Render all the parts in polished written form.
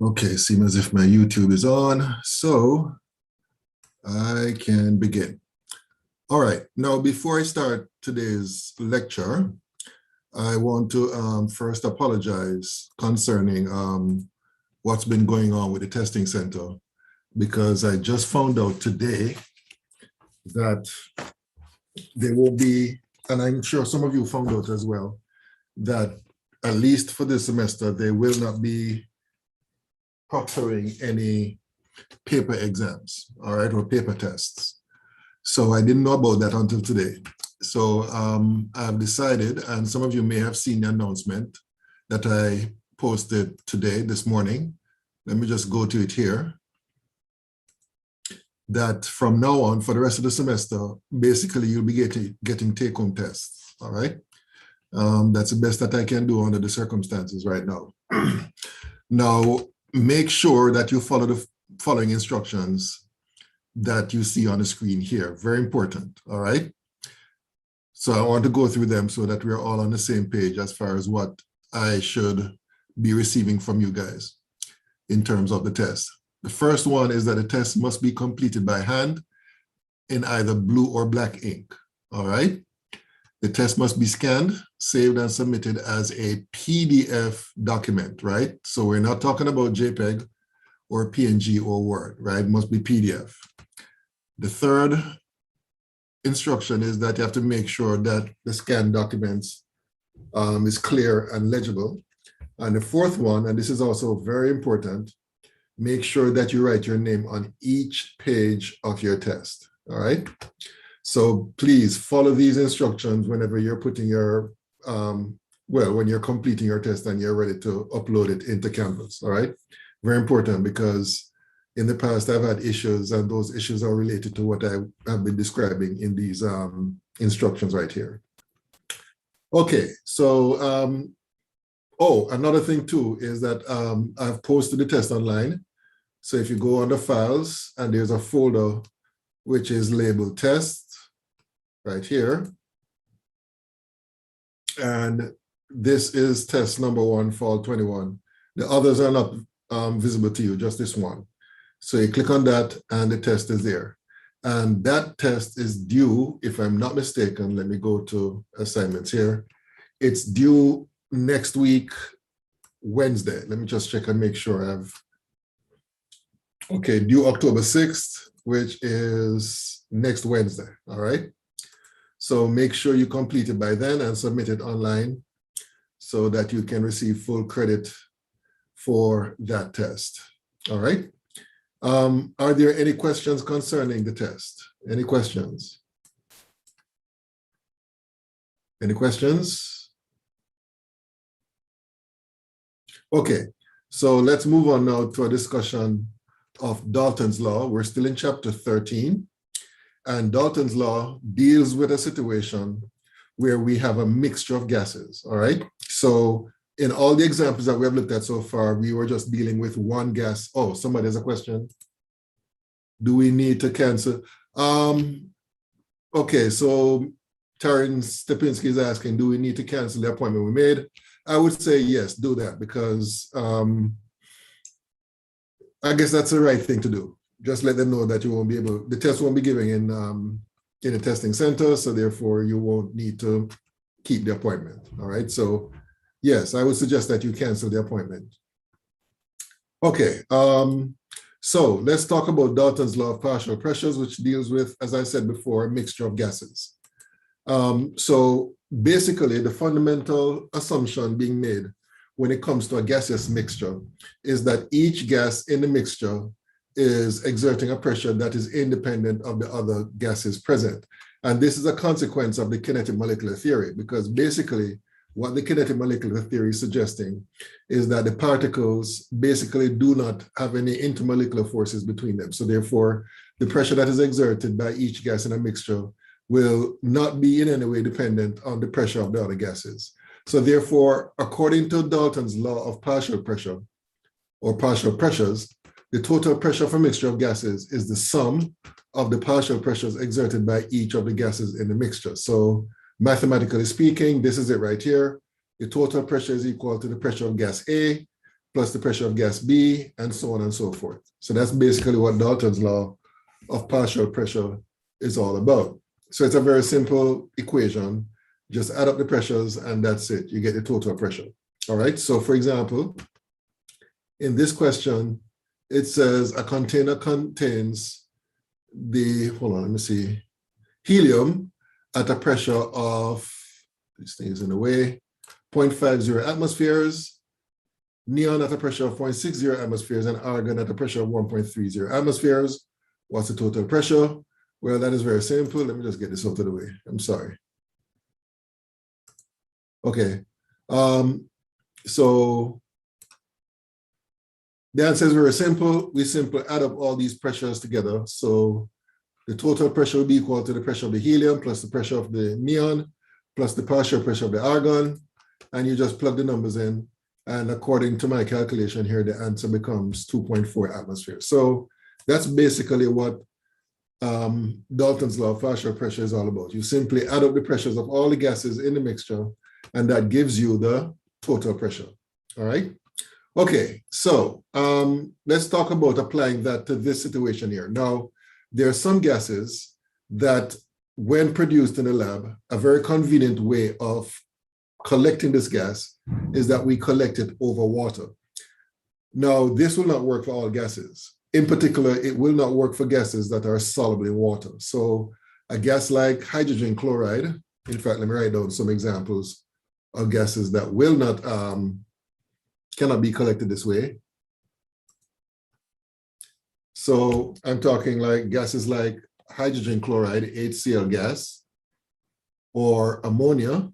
Okay, seems as if my YouTube is on, so I can begin. All right, now before I start today's lecture, I want to first apologize concerning what's been going on with the testing center, because I just found out today that there will be, and I'm sure some of you found out as well, that at least for this semester, they will not be proctoring any paper exams, all right, or paper tests. So I didn't know about that until today. So I've decided, and some of you may have seen the announcement that I posted today, this morning. Let me just go to it here. That from now on, for the rest of the semester, basically you'll be getting take-home tests, all right? That's the best that I can do under the circumstances right now. Now, make sure that you follow the following instructions that you see on the screen here. Very important, all right? So I want to go through them so that we're all on the same page as far as what I should be receiving from you guys in terms of the test. The first one is that the test must be completed by hand in either blue or black ink, all right? The test must be scanned, saved, and submitted as a PDF document, right? So we're not talking about JPEG or PNG or Word, right? It must be PDF. The third instruction is that you have to make sure that the scanned documents is clear and legible. And the fourth one, and this is also very important, make sure that you write your name on each page of your test, all right? So please follow these instructions whenever you're putting your, when you're completing your test and you're ready to upload it into Canvas, all right? Very important, because in the past I've had issues, and those issues are related to what I have been describing in these instructions right here. Okay, so, another thing too is that I've posted the test online. So if you go under files and there's a folder which is labeled test right here. And this is test number 1, fall 21. The others are not visible to you, just this one. So you click on that and the test is there. And that test is due, if I'm not mistaken, let me go to assignments here. It's due next week, Wednesday. Let me just check and make sure I've, okay, due October 6th, which is next Wednesday, all right? So make sure you complete it by then and submit it online so that you can receive full credit for that test, all right? Are there any questions concerning the test? Any questions? Any questions? Okay, so let's move on now to a discussion of Dalton's law. We're still in chapter 13, and Dalton's law deals with a situation where we have a mixture of gases, all right? So in all the examples that we have looked at so far, we were just dealing with one gas. Oh, somebody has a question. Do we need to cancel? Okay, so Taryn Stepinski is asking, do we need to cancel the appointment we made? I would say yes, do that, because I guess that's the right thing to do. Just let them know that you won't be able, the test won't be given in a testing center, so therefore you won't need to keep the appointment, all right? So yes, I would suggest that you cancel the appointment. Okay, so let's talk about Dalton's law of partial pressures, which deals with, as I said before, a mixture of gases. So basically the fundamental assumption being made when it comes to a gaseous mixture is that each gas in the mixture is exerting a pressure that is independent of the other gases present. And this is a consequence of the kinetic molecular theory, because basically what the kinetic molecular theory is suggesting is that the particles basically do not have any intermolecular forces between them. So therefore, the pressure that is exerted by each gas in a mixture will not be in any way dependent on the pressure of the other gases. So therefore, according to Dalton's law of partial pressure or partial pressures, the total pressure of a mixture of gases is the sum of the partial pressures exerted by each of the gases in the mixture. So mathematically speaking, this is it right here. The total pressure is equal to the pressure of gas A plus the pressure of gas B, and so on and so forth. So that's basically what Dalton's law of partial pressure is all about. So it's a very simple equation. Just add up the pressures and that's it. You get the total pressure. All right. So for example, in this question, it says a container contains helium at a pressure of, this thing is in the way, 0.50 atmospheres, neon at a pressure of 0.60 atmospheres, and argon at a pressure of 1.30 atmospheres. What's the total pressure? Well, that is very simple. Let me just get this out of the way. I'm sorry. Okay. So the answer is very simple. We simply add up all these pressures together. So the total pressure will be equal to the pressure of the helium plus the pressure of the neon plus the partial pressure of the argon. And you just plug the numbers in. And according to my calculation here, the answer becomes 2.4 atmospheres. So that's basically what Dalton's law of partial pressure is all about. You simply add up the pressures of all the gases in the mixture, and that gives you the total pressure. All right. Okay, so let's talk about applying that to this situation here. Now, there are some gases that, when produced in a lab, a very convenient way of collecting this gas is that we collect it over water. Now, this will not work for all gases. In particular, it will not work for gases that are soluble in water. So a gas like hydrogen chloride, in fact, let me write down some examples of gases that will not, cannot be collected this way. So I'm talking like gases like hydrogen chloride, HCl gas, or ammonia,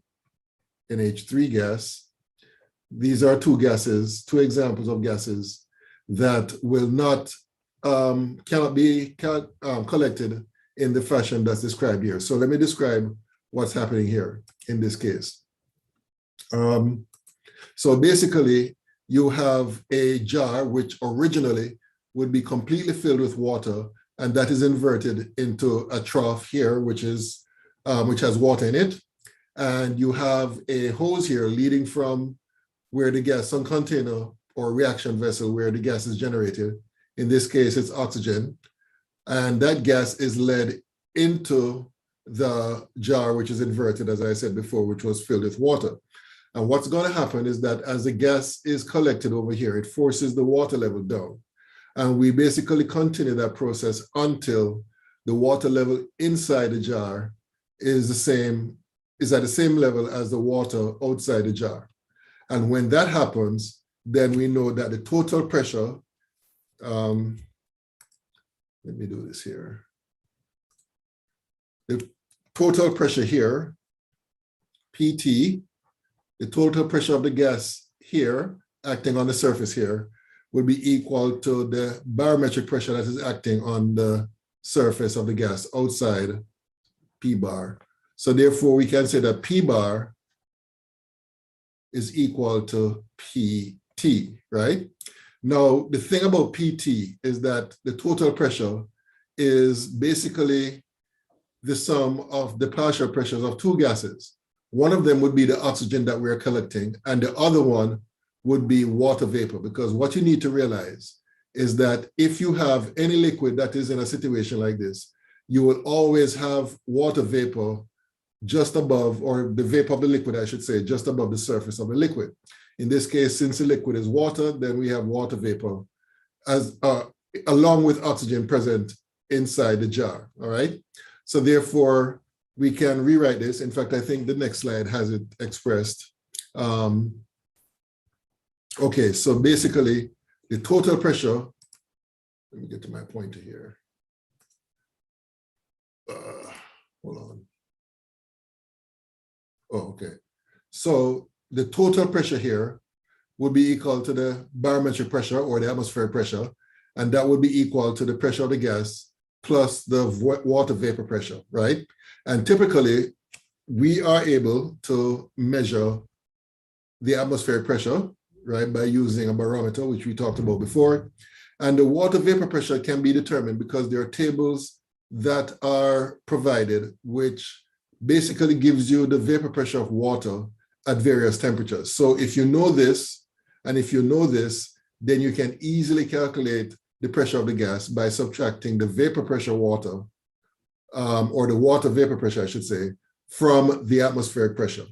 NH3 gas. These are two examples of gases that will not, cannot be collected in the fashion that's described here. So let me describe what's happening here in this case. So basically, you have a jar which originally would be completely filled with water, and that is inverted into a trough here, which has water in it. And you have a hose here leading from where the gas, some container or reaction vessel where the gas is generated. In this case, it's oxygen. And that gas is led into the jar, which is inverted, as I said before, which was filled with water. And what's going to happen is that as the gas is collected over here, it forces the water level down. And we basically continue that process until the water level inside the jar is at the same level as the water outside the jar. And when that happens, then we know that the total pressure, let me do this here. The total pressure here, PT, the total pressure of the gas here, acting on the surface here, will be equal to the barometric pressure that is acting on the surface of the gas outside P bar. So therefore, we can say that P bar is equal to PT, right? Now, the thing about PT is that the total pressure is basically the sum of the partial pressures of two gases. One of them would be the oxygen that we're collecting, and the other one would be water vapor, because what you need to realize is that if you have any liquid that is in a situation like this, you will always have water vapor just above, or the vapor of the liquid, I should say, just above the surface of the liquid. In this case, since the liquid is water, then we have water vapor as along with oxygen present inside the jar, all right? So therefore, we can rewrite this. In fact, I think the next slide has it expressed. Okay, so basically, the total pressure, let me get to my pointer here. Hold on. Oh, okay. So the total pressure here would be equal to the barometric pressure or the atmospheric pressure, and that would be equal to the pressure of the gas plus the water vapor pressure, right? And typically, we are able to measure the atmospheric pressure, right, by using a barometer, which we talked about before. And the water vapor pressure can be determined because there are tables that are provided, which basically gives you the vapor pressure of water at various temperatures. So if you know this, And if you know this, then you can easily calculate the pressure of the gas by subtracting the vapor pressure water, or the water vapor pressure, I should say, from the atmospheric pressure.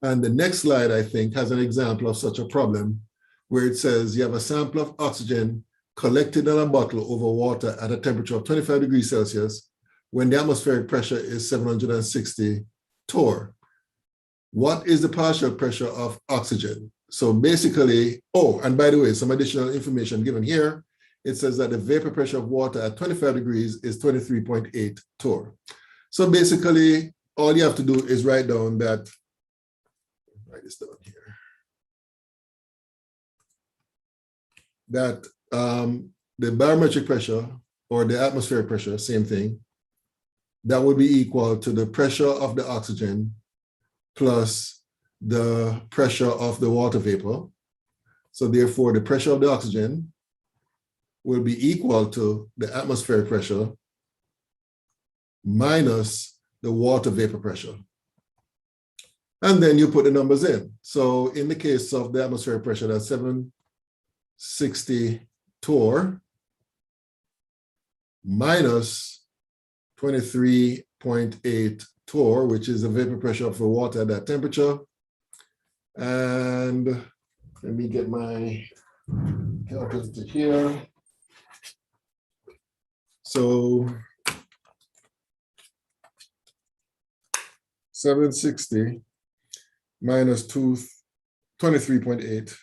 And the next slide, I think, has an example of such a problem where it says you have a sample of oxygen collected in a bottle over water at a temperature of 25 degrees Celsius when the atmospheric pressure is 760 torr. What is the partial pressure of oxygen? So basically, oh, and by the way, some additional information given here. It says that the vapor pressure of water at 25 degrees is 23.8 torr. So basically, all you have to do is write down that, write this down here, that the barometric pressure or the atmospheric pressure, same thing, that would be equal to the pressure of the oxygen plus the pressure of the water vapor. So therefore, the pressure of the oxygen will be equal to the atmospheric pressure minus the water vapor pressure. And then you put the numbers in. So in the case of the atmospheric pressure, that's 760 torr minus 23.8 torr, which is the vapor pressure of the water at that temperature. And let me get my calculator here. So 760 minus 23.8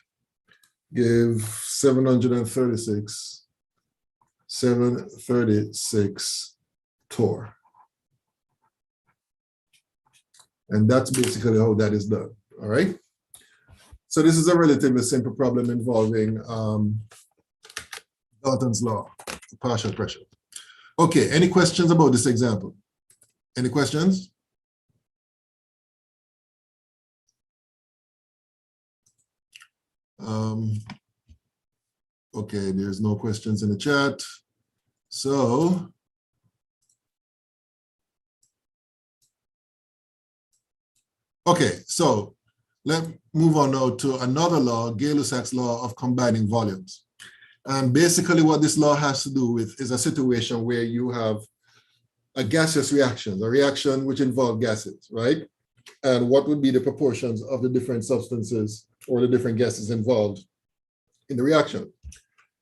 give 736 torr. And that's basically how that is done, all right? So this is a relatively simple problem involving Dalton's law, partial pressure. Okay, any questions about this example? Any questions? Okay, there's no questions in the chat. So, okay, so let's move on now to another law, Gay-Lussac's law of combining volumes. And basically what this law has to do with is a situation where you have a gaseous reaction, a reaction which involves gases, right? And what would be the proportions of the different substances or the different gases involved in the reaction.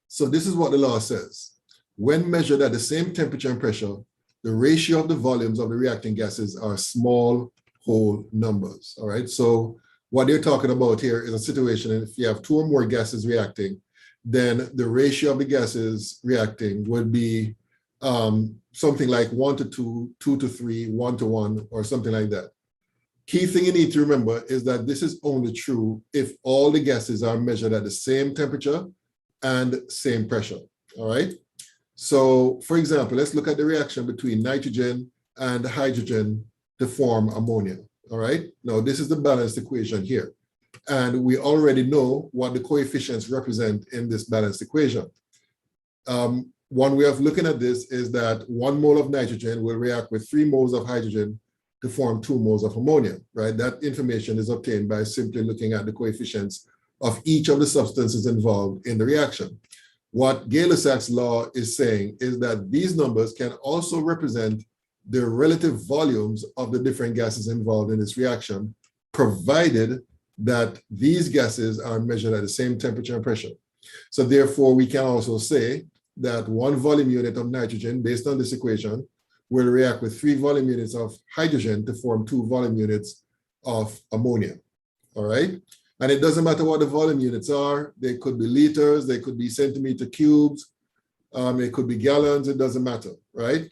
So this is what the law says. When measured at the same temperature and pressure, the ratio of the volumes of the reacting gases are small whole numbers, all right? So what they're talking about here is a situation if you have two or more gases reacting, then the ratio of the gases reacting would be something like 1 to 2, 2 to 3, 1 to 1, or something like that. Key thing you need to remember is that this is only true if all the gases are measured at the same temperature and same pressure, all right? So for example, let's look at the reaction between nitrogen and hydrogen to form ammonia, all right? Now this is the balanced equation here. And we already know what the coefficients represent in this balanced equation. One way of looking at this is that 1 mole of nitrogen will react with 3 moles of hydrogen to form 2 moles of ammonia, right? That information is obtained by simply looking at the coefficients of each of the substances involved in the reaction. What Gay-Lussac's law is saying is that these numbers can also represent the relative volumes of the different gases involved in this reaction, provided that these gases are measured at the same temperature and pressure. So therefore, we can also say that 1 volume unit of nitrogen, based on this equation, will react with 3 volume units of hydrogen to form 2 volume units of ammonia, all right? And it doesn't matter what the volume units are. They could be liters, they could be centimeter cubes, it could be gallons, it doesn't matter, right?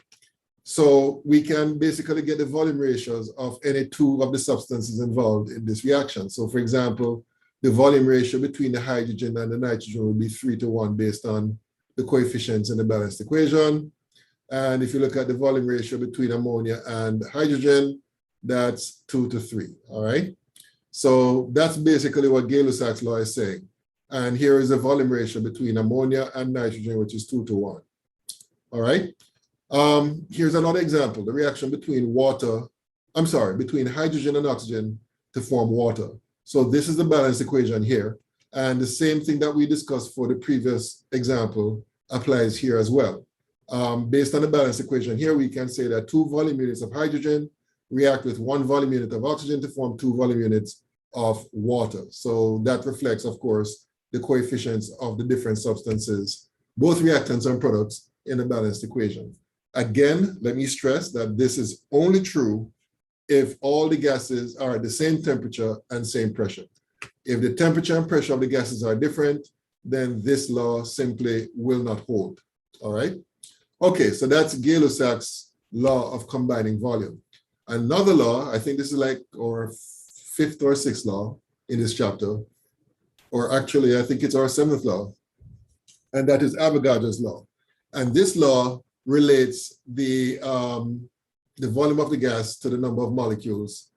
So we can basically get the volume ratios of any 2 of the substances involved in this reaction. So for example, the volume ratio between the hydrogen and the nitrogen will be 3 to 1 based on the coefficients in the balanced equation. And if you look at the volume ratio between ammonia and hydrogen, that's 2 to 3, all right? So that's basically what Gay-Lussac's law is saying. And here is the volume ratio between ammonia and nitrogen, which is 2 to 1, all right? Here's another example, the reaction between between hydrogen and oxygen to form water. So this is the balanced equation here. And the same thing that we discussed for the previous example applies here as well. Based on the balance equation here, we can say that 2 volume units of hydrogen react with 1 volume unit of oxygen to form 2 volume units of water. So that reflects, of course, the coefficients of the different substances, both reactants and products, in the balanced equation. Again, let me stress that this is only true if all the gases are at the same temperature and same pressure. If the temperature and pressure of the gases are different, then this law simply will not hold. All right? Okay, so that's Gay-Lussac's law of combining volume. Another law, I think this is like our 5th or 6th law in this chapter, or actually I think it's our 7th law, and that is Avogadro's law. And this law relates the volume of the gas to the number of molecules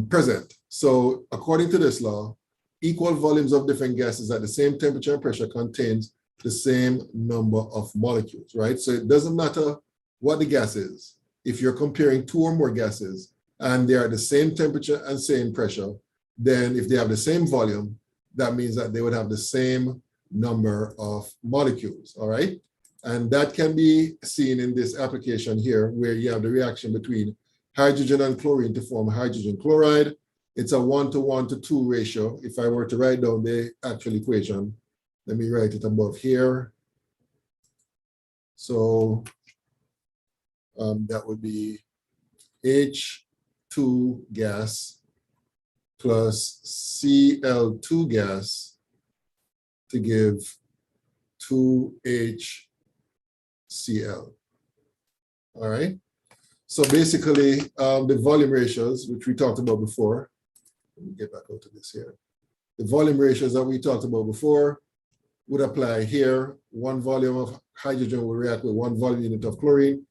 present. So according to this law, equal volumes of different gases at the same temperature and pressure contains the same number of molecules, right? So it doesn't matter what the gas is. If you're comparing 2 or more gases and they're at the same temperature and same pressure, then if they have the same volume, that means that they would have the same number of molecules, all right? And that can be seen in this application here, where you have the reaction between hydrogen and chlorine to form hydrogen chloride. It's a 1:1:2 ratio. If I were to write down the actual equation, let me write it above here. So that would be H2 gas plus Cl2 gas to give 2HCl. All right. So basically, the volume ratios, which we talked about before, let me get back out to this here. The volume ratios that we talked about before would apply here. 1 volume of hydrogen will react with 1 volume unit of chlorine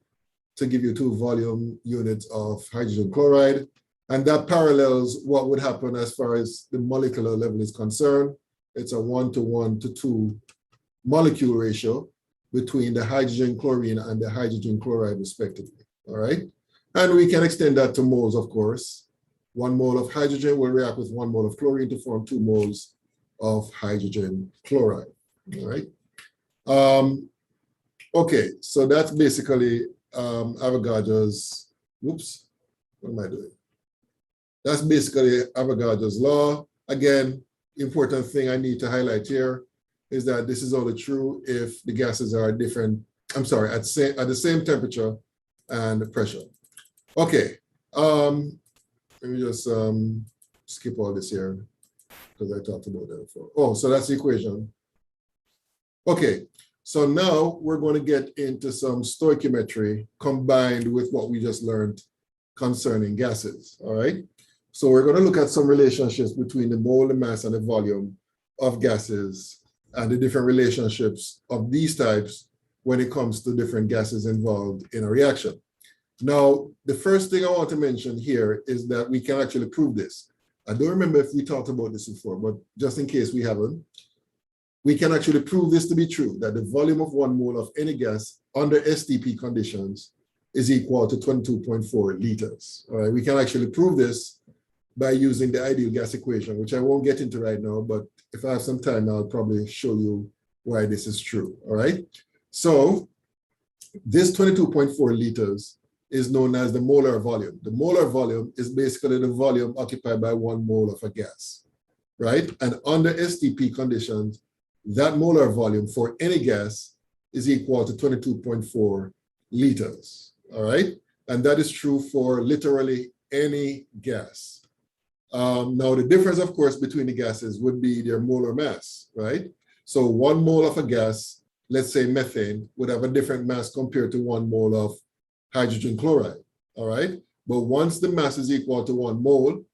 to give you 2 volume units of hydrogen chloride. And that parallels what would happen as far as the molecular level is concerned. It's a 1:1:2 molecule ratio between the hydrogen chlorine and the hydrogen chloride respectively, all right? And we can extend that to moles, of course. 1 mole of hydrogen will react with 1 mole of chlorine to form 2 moles of hydrogen chloride, all right? Okay, so that's basically Avogadro's, whoops, what am I doing? That's basically Avogadro's law. Again, important thing I need to highlight here is that this is only true if the gases are different, I'm sorry, at the same temperature and pressure. Okay, let me just skip all this here because I talked about that before. Oh, so that's the equation. Okay, so now we're going to get into some stoichiometry combined with what we just learned concerning gases, all right? So we're going to look at some relationships between the mole, the mass, and the volume of gases and the different relationships of these types when it comes to different gases involved in a reaction. Now, the first thing I want to mention here is that we can actually prove this. I don't remember if we talked about this before, but just in case we haven't, we can actually prove this to be true, that the volume of 1 mole of any gas under STP conditions is equal to 22.4 liters. All right, we can actually prove this by using the ideal gas equation, which I won't get into right now, but if I have some time, I'll probably show you why this is true, all right? So this 22.4 liters is known as the molar volume. The molar volume is basically the volume occupied by 1 mole of a gas, right? And under STP conditions, that molar volume for any gas is equal to 22.4 liters, all right? And that is true for literally any gas. Now, the difference, of course, between the gases would be their molar mass, right? So 1 mole of a gas, let's say methane, would have a different mass compared to 1 mole of hydrogen chloride, all right? But once the mass is equal to 1 mole,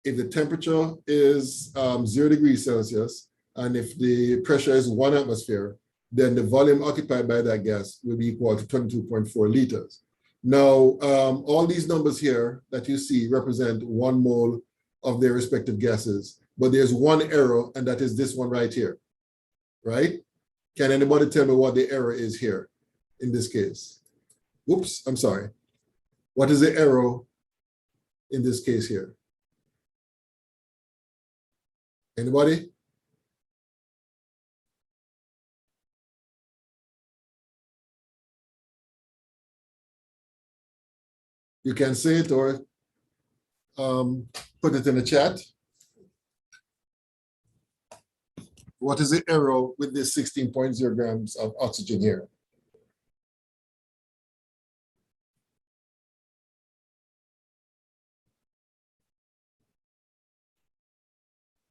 if the temperature is 0 degrees Celsius, and if the pressure is 1 atmosphere, then the volume occupied by that gas will be equal to 22.4 liters. Now, all these numbers here that you see represent 1 mole of their respective gases, but there's one error, and that is this one right here, right? Can anybody tell me what the error is here in this case? Oops, I'm sorry. What is the error in this case here? Anybody? You can say it or put it in the chat. What is the error with this 16.0 grams of oxygen here?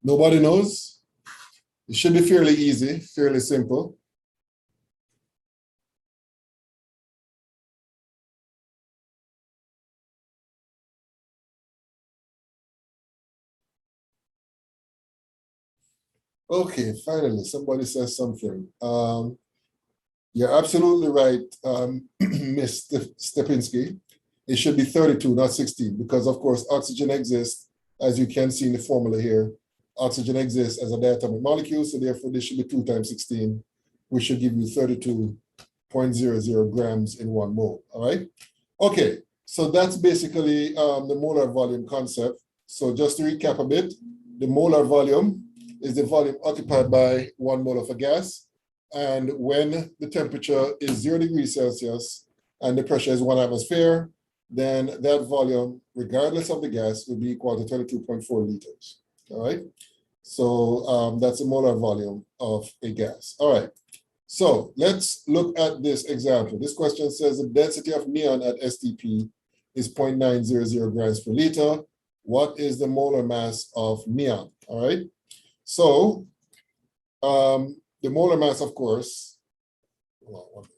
Nobody knows? It should be fairly easy, fairly simple. Okay, finally, somebody says something. You're absolutely right, Ms. Stepinski. It should be 32, not 16, because of course, oxygen exists, as you can see in the formula here. Oxygen exists as a diatomic molecule, so therefore this should be 2 times 16, which should give you 32.00 grams in 1 mole, all right? Okay, so that's basically the molar volume concept. So just to recap a bit, the molar volume is the volume occupied by 1 mole of a gas. And when the temperature is 0 degrees Celsius and the pressure is 1 atmosphere, then that volume, regardless of the gas, will be equal to 22.4 liters, all right? So that's the molar volume of a gas. All right, so let's look at this example. This question says the density of neon at STP is 0.900 grams per liter. What is the molar mass of neon, all right? So the molar mass, of course, hold on 1 minute.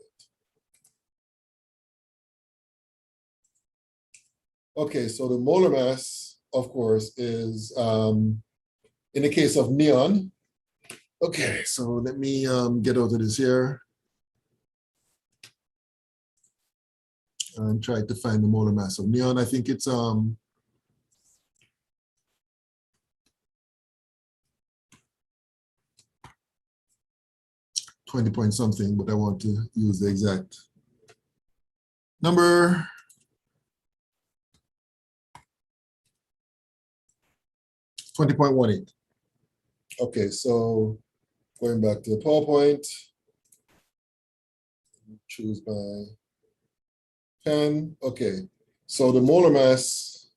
Okay, so the molar mass, of course, is, in the case of neon, okay, so let me get out of this here and try to find the molar mass of neon. I think it's 20 point something, but I want to use the exact number. .18. Okay, so going back to the PowerPoint, choose my pen. Okay, so the molar mass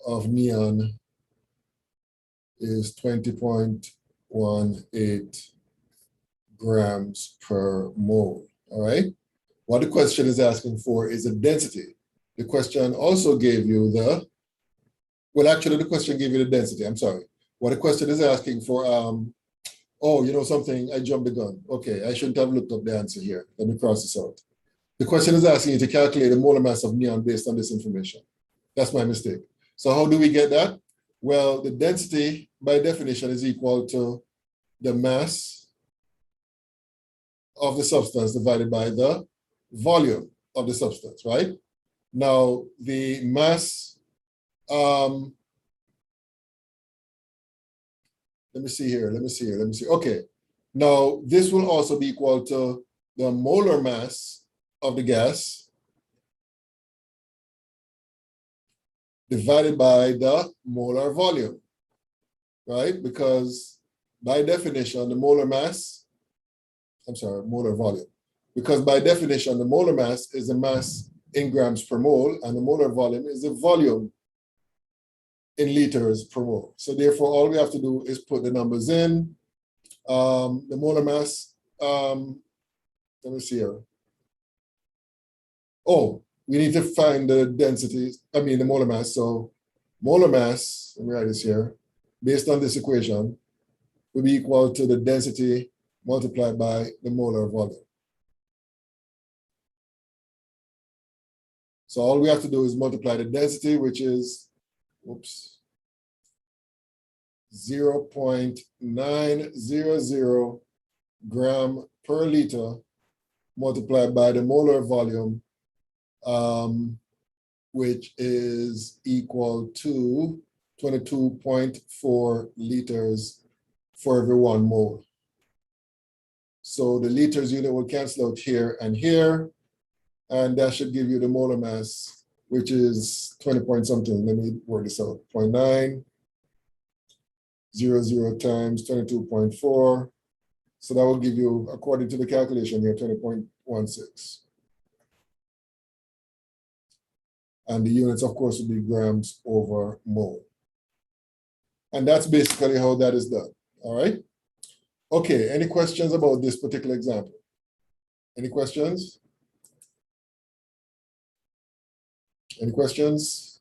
of neon is 20.18 grams per mole, all right? What the question is asking for is the density. The question also gave you the, well, actually the question gave you the density, I'm sorry. What the question is asking for, oh, you know something, I jumped the gun. Okay, I shouldn't have looked up the answer here. Let me cross this out. The question is asking you to calculate the molar mass of neon based on this information. That's my mistake. So how do we get that? Well, the density by definition is equal to the mass of the substance divided by the volume of the substance, right? Now, the mass, let me see here. Okay, now this will also be equal to the molar mass of the gas divided by the molar volume, right? Because by definition, the molar volume. Because by definition, the molar mass is the mass in grams per mole, and the molar volume is the volume in liters per mole. So therefore, all we have to do is put the numbers in. The molar mass, let me see here. Oh, we need to find the density, the molar mass. So molar mass, let me write this here, based on this equation, will be equal to the density multiplied by the molar volume. So all we have to do is multiply the density, which is, 0.900 gram per liter multiplied by the molar volume, which is equal to 22.4 liters for every 1 mole. So the liters unit will cancel out here and here, and that should give you the molar mass, which is 20 point something. Let me work this out. 0.900 times 22.4. So that will give you, according to the calculation here, 20.16. And the units, of course, will be grams over mole. And that's basically how that is done. All right. Okay, any questions about this particular example? Any questions? Any questions?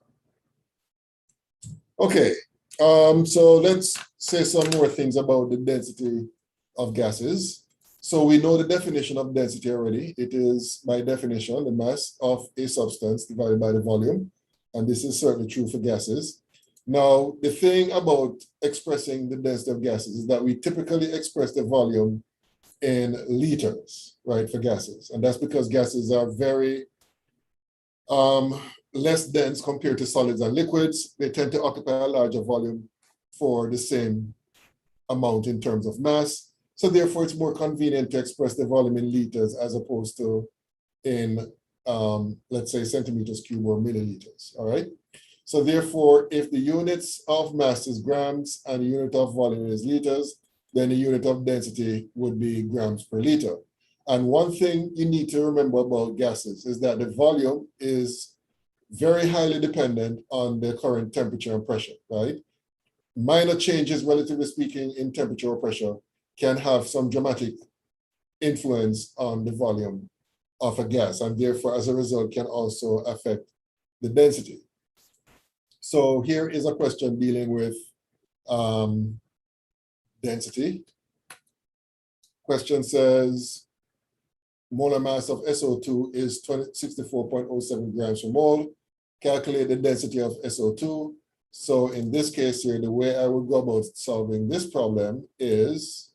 Okay, so let's say some more things about the density of gases. So we know the definition of density already. It is, by definition, the mass of a substance divided by the volume. And this is certainly true for gases. Now, the thing about expressing the density of gases is that we typically express the volume in liters, right, for gases. And that's because gases are very less dense compared to solids and liquids. They tend to occupy a larger volume for the same amount in terms of mass. So therefore, it's more convenient to express the volume in liters as opposed to in, let's say, centimeters cubed or milliliters, all right? So therefore, if the units of mass is grams and the unit of volume is liters, then the unit of density would be grams per liter. And one thing you need to remember about gases is that the volume is very highly dependent on the current temperature and pressure, right? Minor changes, relatively speaking, in temperature or pressure can have some dramatic influence on the volume of a gas, and therefore, as a result, can also affect the density. So here is a question dealing with density. Question says, molar mass of SO2 is 64.07 grams per mole. Calculate the density of SO2. So in this case here, the way I would go about solving this problem is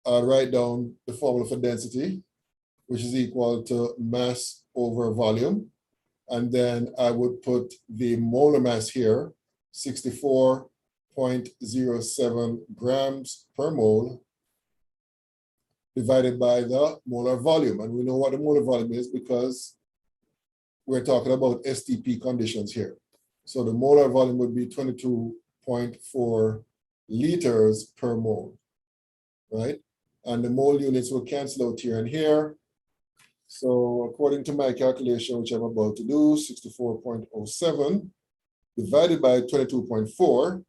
I'll write down the formula for density, which is equal to mass over volume. And then I would put the molar mass here, 64.07 grams per mole, divided by the molar volume. And we know what the molar volume is because we're talking about STP conditions here. So the molar volume would be 22.4 liters per mole, right? And the mole units will cancel out here and here. So according to my calculation, which I'm about to do, 64.07 divided by 22.4,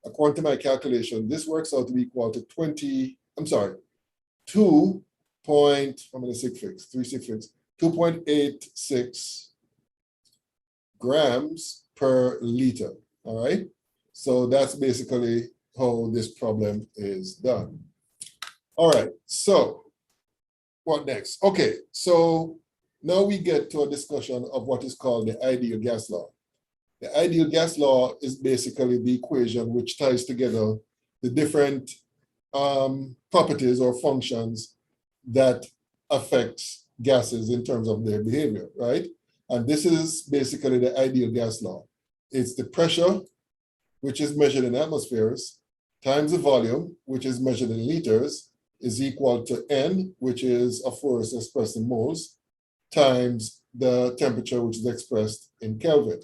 according to my calculation, this works out to be equal to 2.86 grams per liter, all right? So that's basically how this problem is done. All right, so what next? Okay, so now we get to a discussion of what is called the ideal gas law. The ideal gas law is basically the equation which ties together the different properties or functions that affect gases in terms of their behavior, right? And this is basically the ideal gas law. It's the pressure, which is measured in atmospheres, times the volume, which is measured in liters, is equal to N, which is, of course, expressed in moles, times the temperature, which is expressed in Kelvin.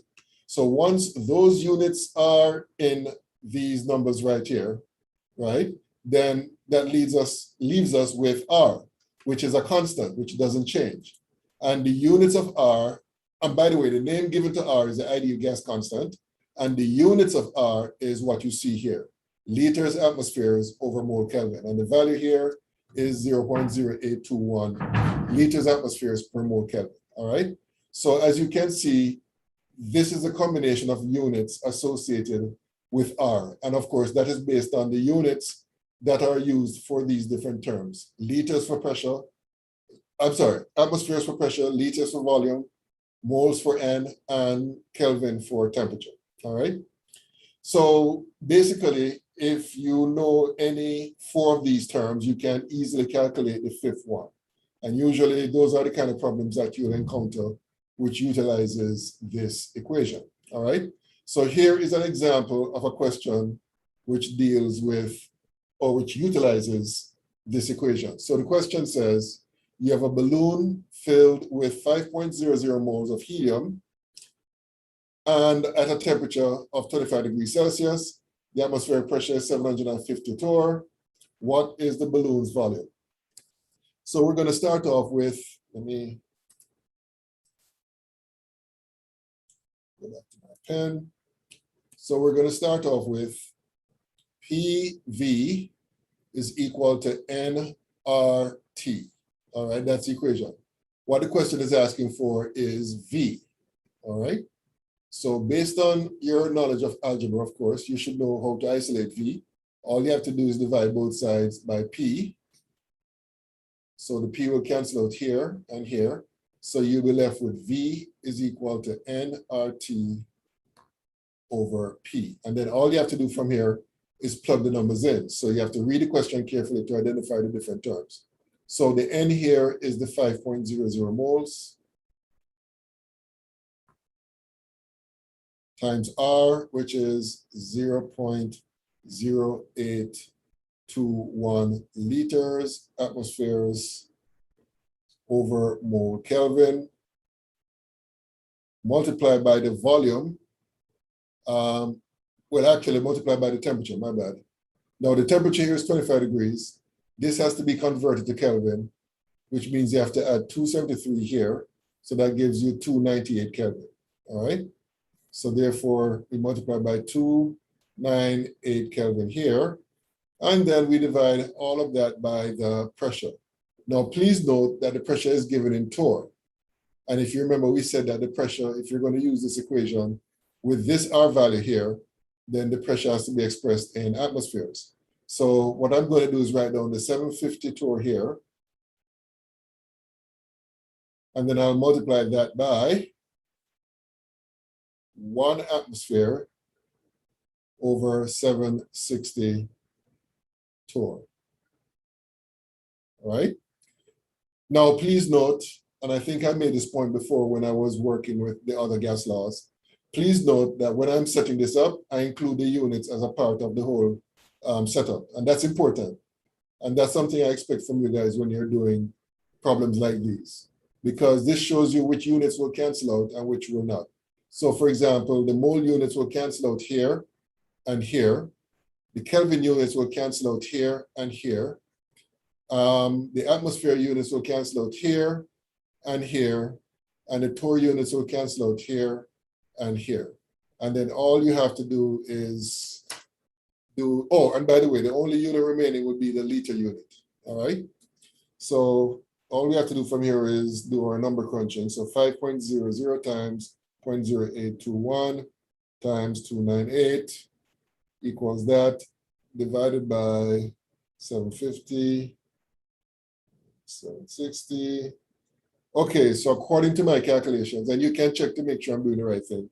So once those units are in these numbers right here, right, then that leaves us with R, which is a constant, which doesn't change. And the units of R, and by the way, the name given to R is the ideal gas constant, and the units of R is what you see here. Liters atmospheres over mole Kelvin. And the value here is 0.0821 liters atmospheres per mole Kelvin, all right? So as you can see, this is a combination of units associated with R. And of course, that is based on the units that are used for these different terms. Liters for pressure, atmospheres for pressure, liters for volume, moles for N, and Kelvin for temperature, all right? So basically, if you know any four of these terms, you can easily calculate the fifth one. And usually those are the kind of problems that you'll encounter which utilizes this equation, all right? So here is an example of a question which deals with, or which utilizes this equation. So the question says, you have a balloon filled with 5.00 moles of helium, and at a temperature of 25 degrees Celsius, the atmospheric pressure is 750 torr, what is the balloon's volume? So we're going to start off with, let me go back to my pen. So we're going to start off with PV is equal to nRT. All right, that's the equation. What the question is asking for is V. All right. So based on your knowledge of algebra, of course, you should know how to isolate V. All you have to do is divide both sides by P. So the P will cancel out here and here. So you'll be left with V is equal to nRT over P. And then all you have to do from here is plug the numbers in. So you have to read the question carefully to identify the different terms. So the N here is the 5.00 moles times R, which is 0.0821 liters, atmospheres over mole Kelvin, multiplied by the volume. Well, actually multiplied by the temperature, my bad. Now the temperature here is 25 degrees. This has to be converted to Kelvin, which means you have to add 273 here. So that gives you 298 Kelvin, all right? So therefore, we multiply by 298 Kelvin here, and then we divide all of that by the pressure. Now, please note that the pressure is given in torr. And if you remember, we said that the pressure, if you're going to use this equation with this R value here, then the pressure has to be expressed in atmospheres. So what I'm going to do is write down the 750 torr here, and then I'll multiply that by 1 atmosphere over 760 torr. All right. Now, please note, and I think I made this point before when I was working with the other gas laws, please note that when I'm setting this up, I include the units as a part of the whole setup. And that's important. And that's something I expect from you guys when you're doing problems like these, because this shows you which units will cancel out and which will not. So for example, the mole units will cancel out here and here. The Kelvin units will cancel out here and here. The atmosphere units will cancel out here and here. And the torr units will cancel out here and here. And then all you have to do is do, oh, and by the way, the only unit remaining would be the liter unit, all right? So all we have to do from here is do our number crunching. So 5.00 times 0.0821 times 298 equals that, divided by 750, 760. Okay, so according to my calculations, and you can check to make sure I'm doing the right thing,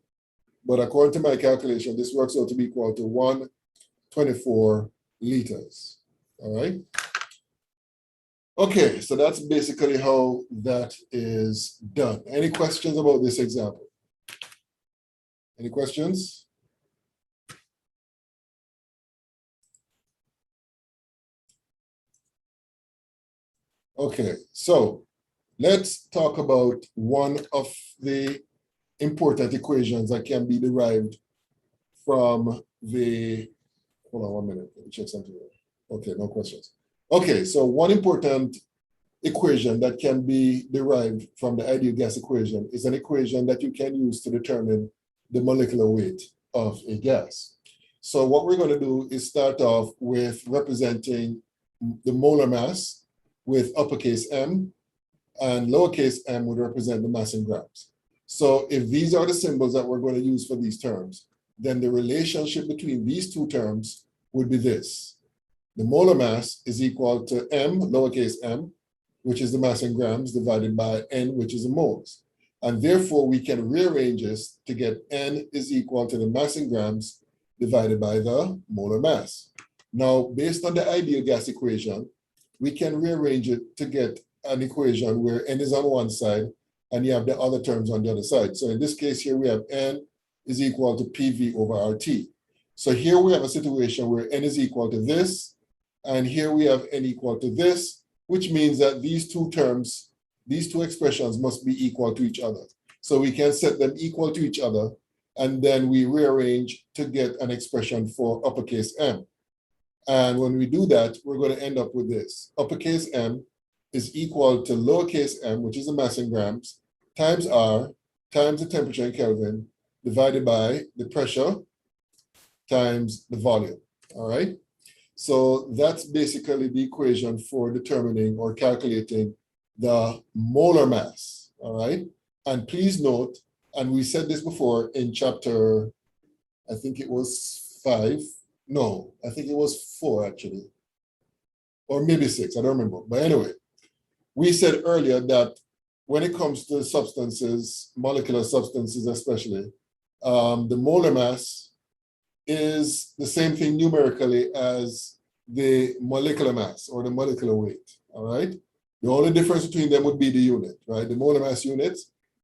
but according to my calculation, this works out to be equal to 124 liters, all right? Okay, so that's basically how that is done. Any questions about this example? Any questions? Okay, so let's talk about one of the important equations that can be derived from the, hold on 1 minute, let me check something here. Okay, no questions. Okay, so one important equation that can be derived from the ideal gas equation is an equation that you can use to determine the molecular weight of a gas. So what we're going to do is start off with representing the molar mass with uppercase M, and lowercase m would represent the mass in grams. So if these are the symbols that we're going to use for these terms, then the relationship between these two terms would be this. The molar mass is equal to m, lowercase m, which is the mass in grams, divided by n, which is in moles. And therefore, we can rearrange this to get n is equal to the mass in grams divided by the molar mass. Now, based on the ideal gas equation, we can rearrange it to get an equation where n is on one side and you have the other terms on the other side. So in this case here, we have n is equal to PV over RT. So here we have a situation where n is equal to this, and here we have n equal to this, which means that these two terms, these two expressions must be equal to each other. So we can set them equal to each other, and then we rearrange to get an expression for uppercase M. And when we do that, we're going to end up with this. Uppercase M is equal to lowercase m, which is the mass in grams, times R, times the temperature in Kelvin, divided by the pressure times the volume, all right? So that's basically the equation for determining or calculating the molar mass, all right? And please note, and we said this before in chapter, I think it was 5. No, I think it was 4 actually, or maybe 6, I don't remember. But anyway, we said earlier that when it comes to substances, molecular substances especially, the molar mass is the same thing numerically as the molecular mass or the molecular weight, all right? The only difference between them would be the unit, right? The molar mass unit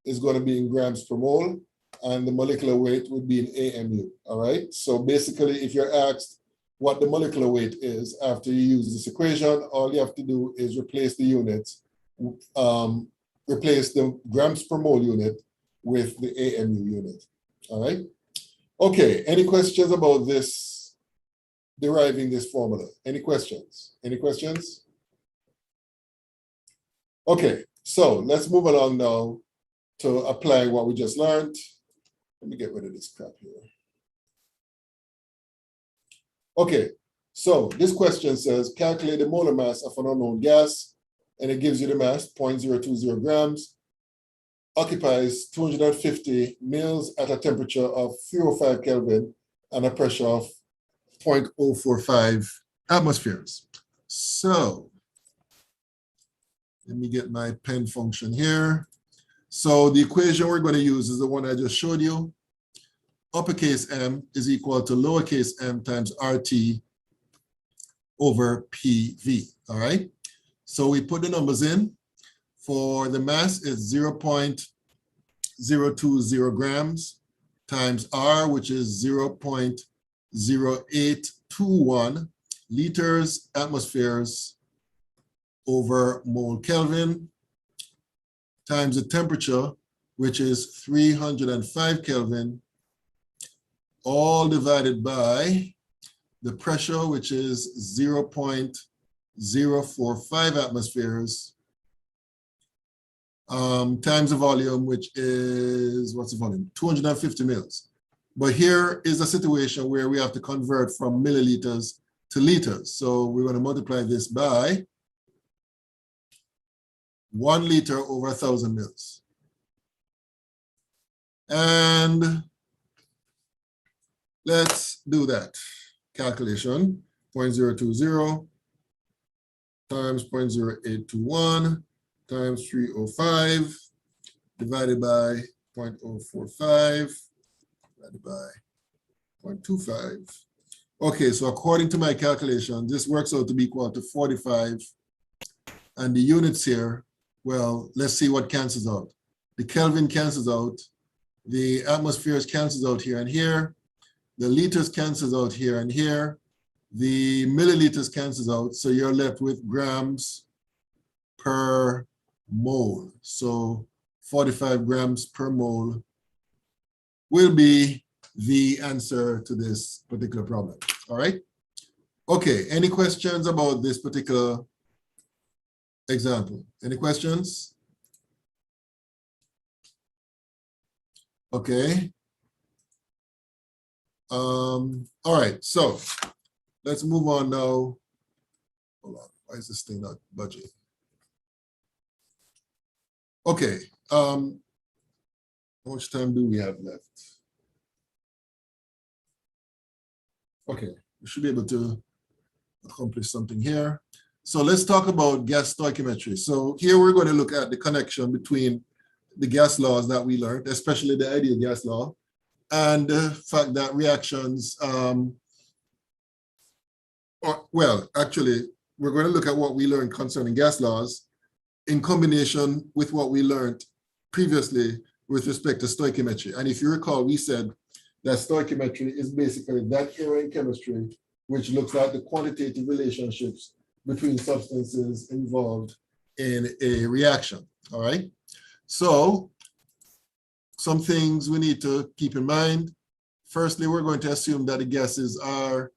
is going to be in grams per mole, and the molecular weight would be in AMU, all right? So basically, if you're asked what the molecular weight is after you use this equation, all you have to do is replace the units, replace the grams per mole unit with the AMU unit, all right? Okay, any questions about this, deriving this formula? Any questions? Any questions? Okay, so let's move along now to applying what we just learned. Let me get rid of this crap here. Okay, so this question says, calculate the molar mass of an unknown gas, and it gives you the mass, 0.020 grams, occupies 250 mils at a temperature of 305 Kelvin and a pressure of 0.045 atmospheres. So let me get my pen function here. So the equation we're going to use is the one I just showed you. Uppercase M is equal to lowercase m times RT over PV, all right? So we put the numbers in. For the mass, it's 0.020 grams times R, which is 0.0821 liters atmospheres over mole Kelvin, times the temperature, which is 305 Kelvin, all divided by the pressure, which is 0.045 atmospheres, times the volume, which is, what's the volume? 250 mils. But here is a situation where we have to convert from milliliters to liters. So we're going to multiply this by 1 liter over 1,000 mils. And let's do that calculation. 0.020 times 0.0821 times 305 divided by 0.045 divided by 0.25. Okay, so according to my calculation, this works out to be equal to 45. And the units here, well, let's see what cancels out. The Kelvin cancels out. The atmospheres cancels out here and here. The liters cancels out here and here. The milliliters cancels out. So you're left with grams per mole. So 45 grams per mole will be the answer to this particular problem. All right. Okay. Any questions about this particular example? Any questions? Okay. All right. So let's move on now. Hold on. Why is this thing not budging? Okay. How much time do we have left? Okay, we should be able to accomplish something here. So let's talk about gas stoichiometry. So here we're going to look at the connection between the gas laws that we learned, especially the ideal gas law, and the fact that reactions, well, actually, we're going to look at what we learned concerning gas laws in combination with what we learned previously with respect to stoichiometry. And if you recall, we said that stoichiometry is basically that area in chemistry which looks at the quantitative relationships between substances involved in a reaction, all right? So some things we need to keep in mind. Firstly, we're going to assume that the gases are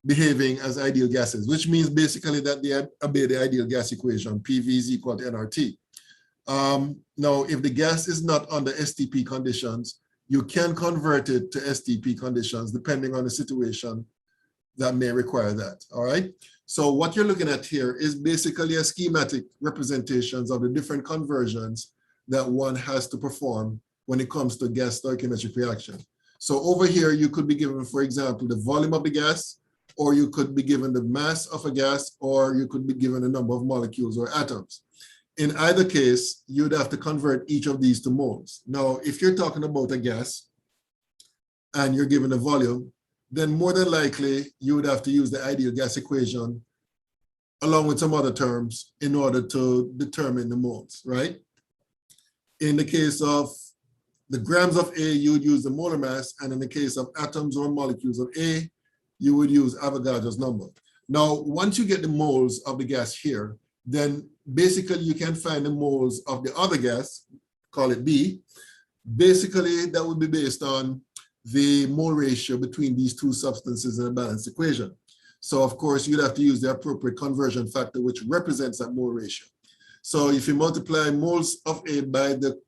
behaving as ideal gases, which means basically that they obey the ideal gas equation, PV is equal to nRT. Now, if the gas is not under STP conditions, you can convert it to STP conditions depending on the situation that may require that, all right? So what you're looking at here is basically a schematic representations of the different conversions that one has to perform when it comes to gas stoichiometric reaction. So over here, you could be given, for example, the volume of the gas, or you could be given the mass of a gas, or you could be given the number of molecules or atoms. In either case, you'd have to convert each of these to moles. Now, if you're talking about a gas and you're given a volume, then more than likely you would have to use the ideal gas equation along with some other terms in order to determine the moles, right? In the case of the grams of A, you would use the molar mass, and in the case of atoms or molecules of A, you would use Avogadro's number. Now, once you get the moles of the gas here, then basically you can find the moles of the other gas, call it B. Basically, that would be based on the mole ratio between these two substances in a balanced equation. So of course, you'd have to use the appropriate conversion factor, which represents that mole ratio. So if you multiply moles of A by the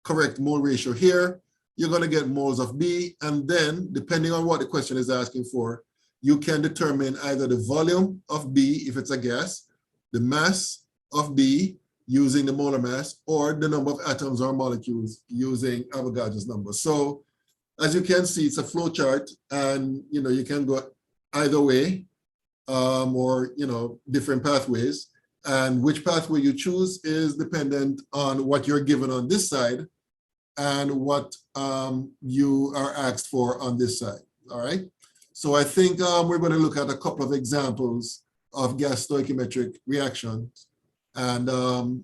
correct mole ratio here, you're going to get moles of B. And then, depending on what the question is asking for, you can determine either the volume of B, if it's a gas, the mass of B using the molar mass, or the number of atoms or molecules using Avogadro's number. So as you can see, it's a flow chart, and you can go either way, or different pathways. And which pathway you choose is dependent on what you're given on this side and what you are asked for on this side. All right. So I think we're going to look at a couple of examples of gas stoichiometric reactions and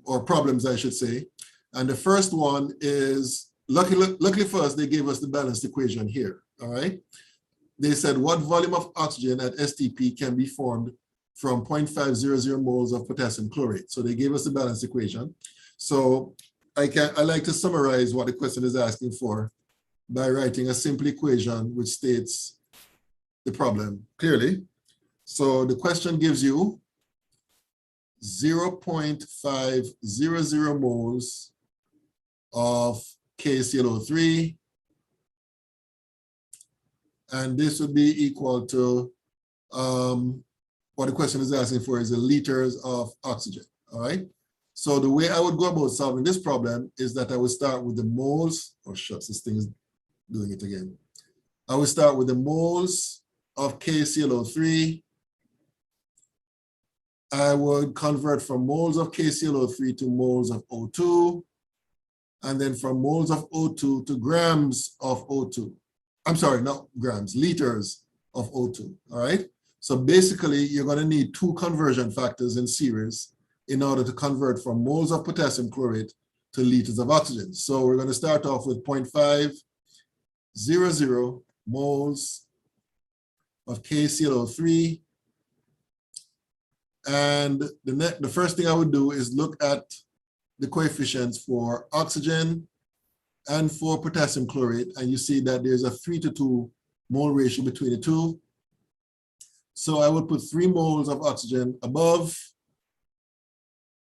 or problems, I should say. And the first one is, luckily for us, they gave us the balanced equation here. All right. They said what volume of oxygen at STP can be formed from 0.500 moles of potassium chlorate. So they gave us the balanced equation. So I like to summarize what the question is asking for by writing a simple equation which states the problem clearly. So the question gives you 0.500 moles of KClO3, and this would be equal to what the question is asking for is the liters of oxygen, all right? So the way I would go about solving this problem is that I would start with the moles, oh shucks, this thing is doing it again. I would start with the moles of KClO3. I would convert from moles of KClO3 to moles of O2, and then from moles of O2 to grams of O2. I'm sorry, not grams, liters of O2, all right? So basically, you're going to need two conversion factors in series in order to convert from moles of potassium chlorate to liters of oxygen. So we're going to start off with 0.500 moles of KClO3. And the first thing I would do is look at the coefficients for oxygen and for potassium chlorate. And you see that there's a 3:2 mole ratio between the two. So I would put 3 moles of oxygen above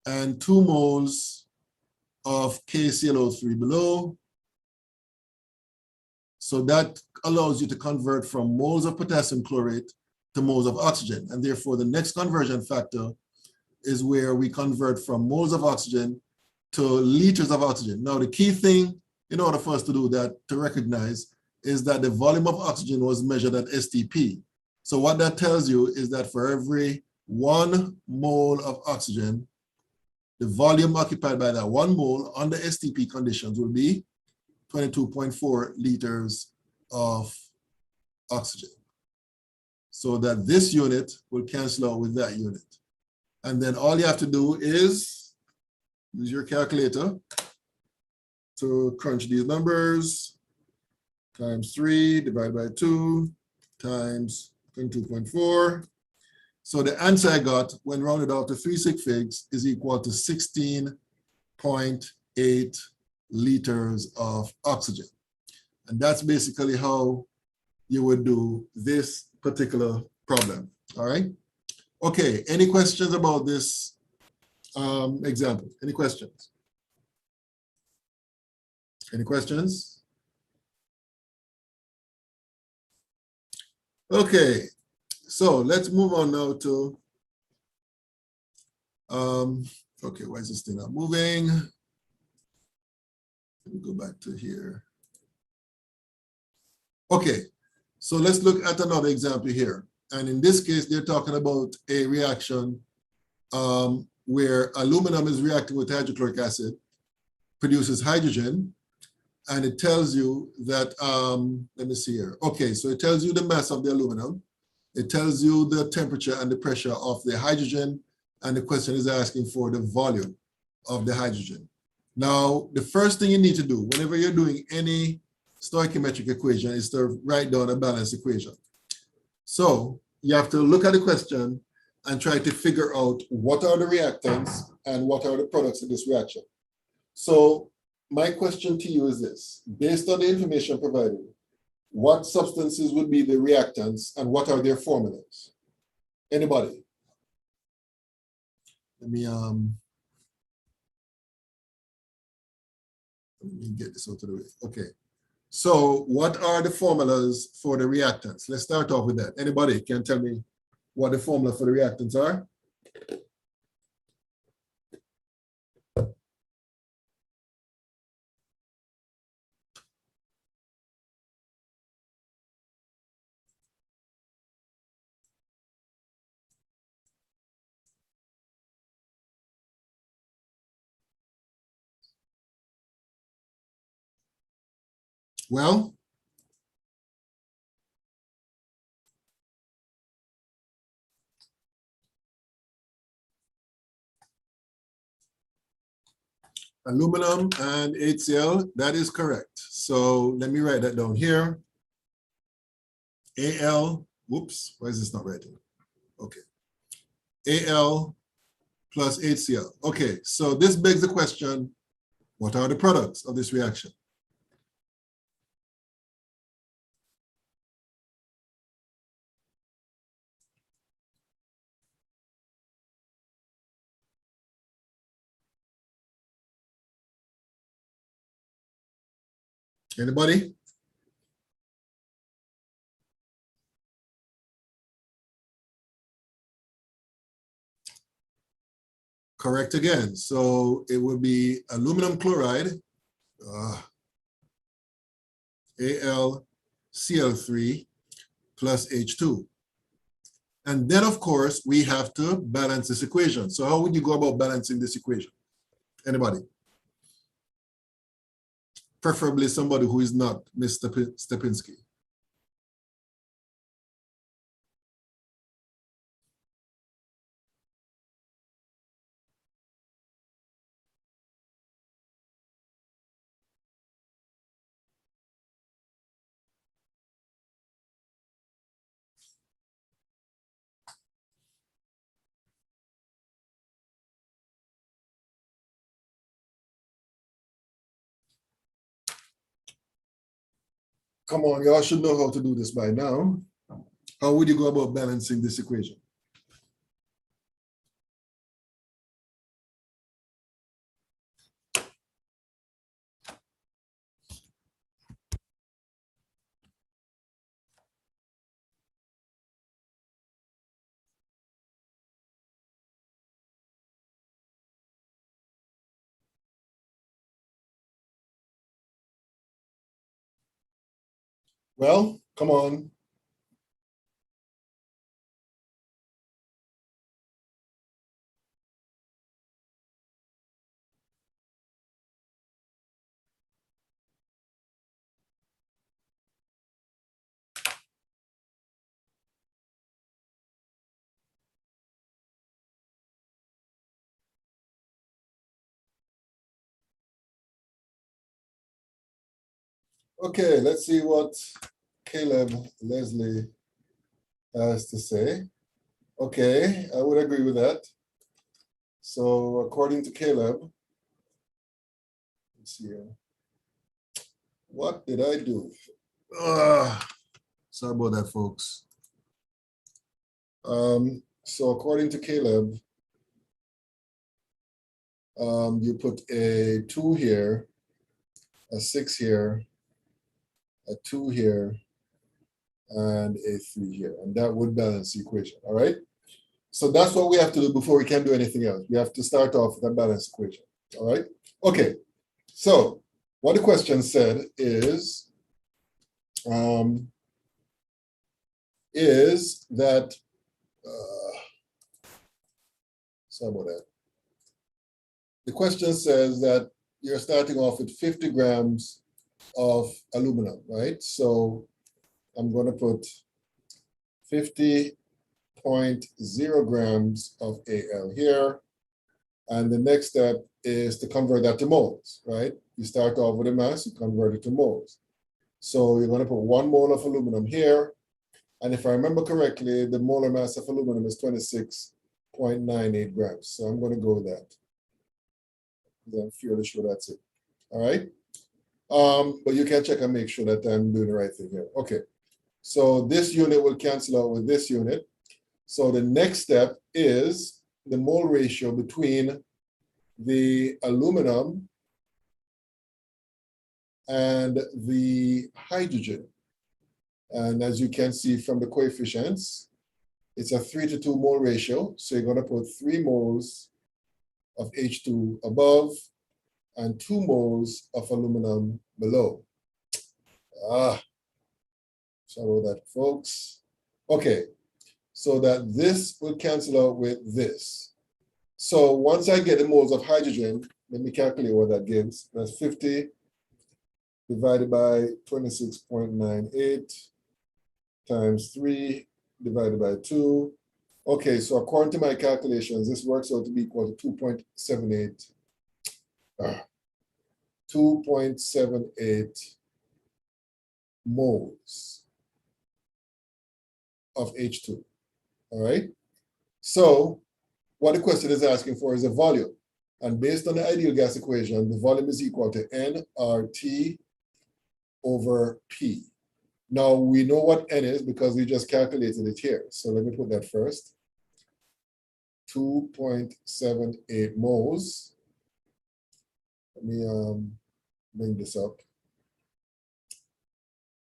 and 2 moles of KClO3 below. So that allows you to convert from moles of potassium chlorate to moles of oxygen. And therefore, the next conversion factor is where we convert from moles of oxygen to liters of oxygen. Now, the key thing in order for us to do that, to recognize, is that the volume of oxygen was measured at STP. So what that tells you is that for every 1 mole of oxygen, the volume occupied by that 1 mole under STP conditions will be 22.4 liters of oxygen. So that this unit will cancel out with that unit. And then all you have to do is use your calculator to crunch these numbers. Times 3 divided by 2 times 22.4. So the answer I got when rounded out to 3 sig figs is equal to 16.8 liters of oxygen. And that's basically how you would do this particular problem. All right. Okay. Any questions about this example? Any questions? Any questions? Okay. So let's move on now to, okay, why is this thing not moving? Let me go back to here. Okay, so let's look at another example here. And in this case, they're talking about a reaction where aluminum is reacting with hydrochloric acid, produces hydrogen, and it tells you that, let me see here. Okay, so it tells you the mass of the aluminum. It tells you the temperature and the pressure of the hydrogen, and the question is asking for the volume of the hydrogen. Now, the first thing you need to do whenever you're doing any stoichiometric equation is to write down a balanced equation. So you have to look at the question and try to figure out what are the reactants and what are the products of this reaction. So my question to you is this: based on the information provided, what substances would be the reactants and what are their formulas? Anybody? Let me get this out of the way. Okay. So what are the formulas for the reactants? Let's start off with that. Anybody can tell me what the formula for the reactants are? Well, aluminum and HCl, that is correct. So let me write that down here. Al, whoops, why is this not writing? Okay. Al plus HCl. Okay, so this begs the question, what are the products of this reaction? Anybody? Correct again. So it would be aluminum chloride, AlCl3 plus H2. And then, of course, we have to balance this equation. So how would you go about balancing this equation? Anybody? Preferably somebody who is not Mr. Stepinski. Come on, y'all should know how to do this by now. How would you go about balancing this equation? Well, come on. Okay, let's see what Caleb Leslie has to say. Okay, I would agree with that. So according to Caleb, let's see here. What did I do? Sorry about that, folks. So according to Caleb, you put a 2 here, a 6 here, a 2 here, and a 3 here, and that would balance the equation, all right? So that's what we have to do before we can do anything else. We have to start off with a balanced equation, all right? Okay, so what the question said is that, sorry about that. The question says that you're starting off with 50 grams of aluminum, right? So I'm going to put 50.0 grams of Al here. And the next step is to convert that to moles, right? You start off with a mass, you convert it to moles. So you're going to put 1 mole of aluminum here. And if I remember correctly, the molar mass of aluminum is 26.98 grams. So I'm going to go with that. I'm fairly sure that's it. All right. But you can check and make sure that I'm doing the right thing here. Okay. So this unit will cancel out with this unit. So the next step is the mole ratio between the aluminum and the hydrogen. And as you can see from the coefficients, it's a 3:2 mole ratio. So you're going to put 3 moles of H2 above and 2 moles of aluminum below. Sorry about that, folks. Okay, so that this will cancel out with this. So once I get the moles of hydrogen, let me calculate what that gives. That's 50 divided by 26.98 times 3 divided by 2. Okay, so according to my calculations, this works out to be equal to 2.78. 2.78 moles of H2, all right? So what the question is asking for is a volume. And based on the ideal gas equation, the volume is equal to nRT over P. Now we know what N is because we just calculated it here. So let me put that first. 2.78 moles. Let me bring this up.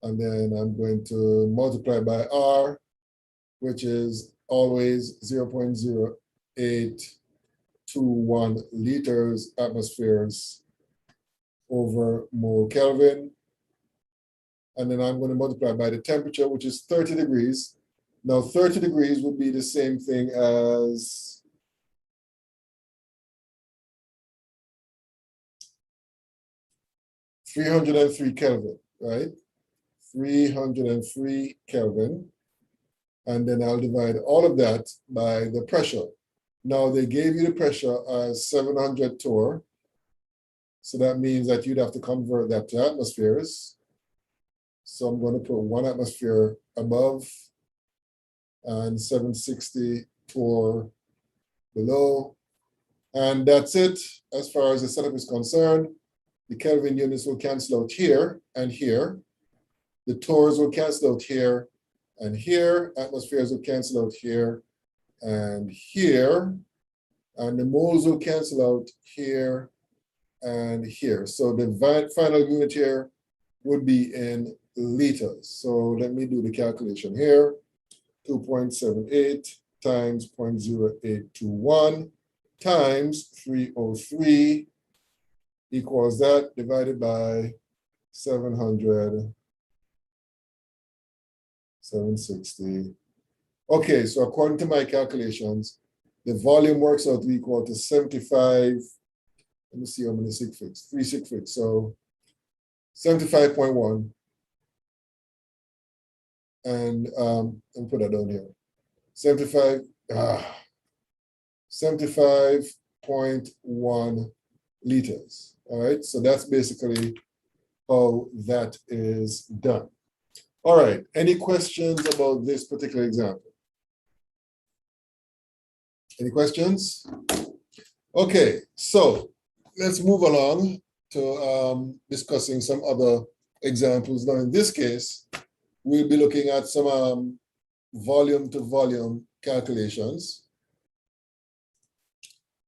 And then I'm going to multiply by R, which is always 0.0821 liters atmospheres over mole Kelvin. And then I'm going to multiply by the temperature, which is 30 degrees. Now 30 degrees would be the same thing as 303 Kelvin, right? 303 Kelvin. And then I'll divide all of that by the pressure. Now they gave you the pressure as 700 torr. So that means that you'd have to convert that to atmospheres. So I'm going to put 1 atmosphere above and 760 torr below. And that's it as far as the setup is concerned. The Kelvin units will cancel out here and here. The torrs will cancel out here and here. Atmospheres will cancel out here and here. And the moles will cancel out here and here. So the final unit here would be in liters. So let me do the calculation here. 2.78 times 0.0821 times 303 equals that divided by 700, 760. Okay, so according to my calculations, the volume works out to equal to 75. Let me see how many sig figs, 3 sig figs. So 75.1. And put that down here. 75.1 liters. All right, so that's basically how that is done. All right, any questions about this particular example? Any questions? Okay, so let's move along to discussing some other examples. Now, in this case, we'll be looking at some volume to volume calculations.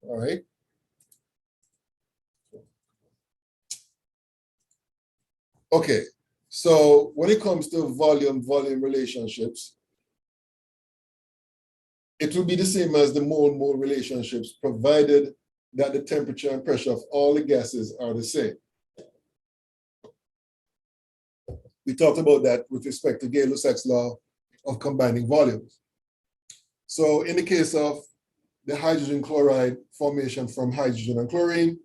All right. Okay, so when it comes to volume relationships, it will be the same as the mole relationships, provided that the temperature and pressure of all the gases are the same. We talked about that with respect to Gay-Lussac's law of combining volumes. So in the case of the hydrogen chloride formation from hydrogen and chlorine,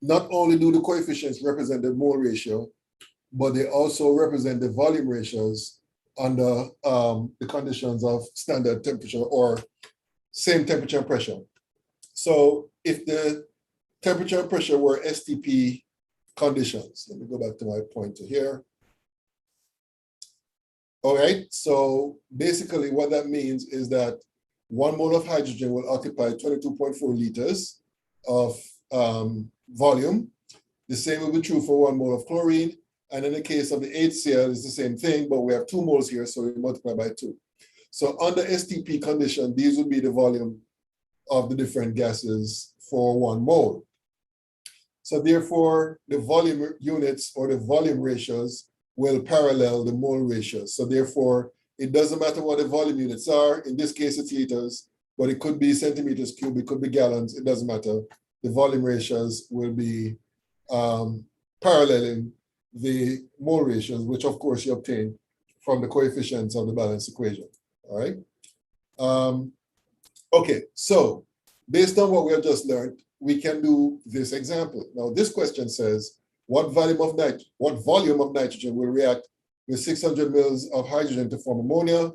not only do the coefficients represent the mole ratio, but they also represent the volume ratios under the conditions of standard temperature or same temperature and pressure. So if the temperature and pressure were STP conditions, let me go back to my pointer here. All right, so basically what that means is that 1 mole of hydrogen will occupy 22.4 liters of volume. The same will be true for 1 mole of chlorine. And in the case of the HCl, it's the same thing, but we have 2 moles here, so we multiply by 2. So under STP condition, these would be the volume of the different gases for 1 mole. So therefore, the volume units or the volume ratios will parallel the mole ratios. So therefore, it doesn't matter what the volume units are. In this case, it's liters, but it could be centimeters cubed, it could be gallons, it doesn't matter. The volume ratios will be paralleling the mole ratios, which of course you obtain from the coefficients of the balance equation, all right? Okay, so based on what we have just learned, we can do this example. Now this question says, what volume of nitrogen will react with 600 mils of hydrogen to form ammonia?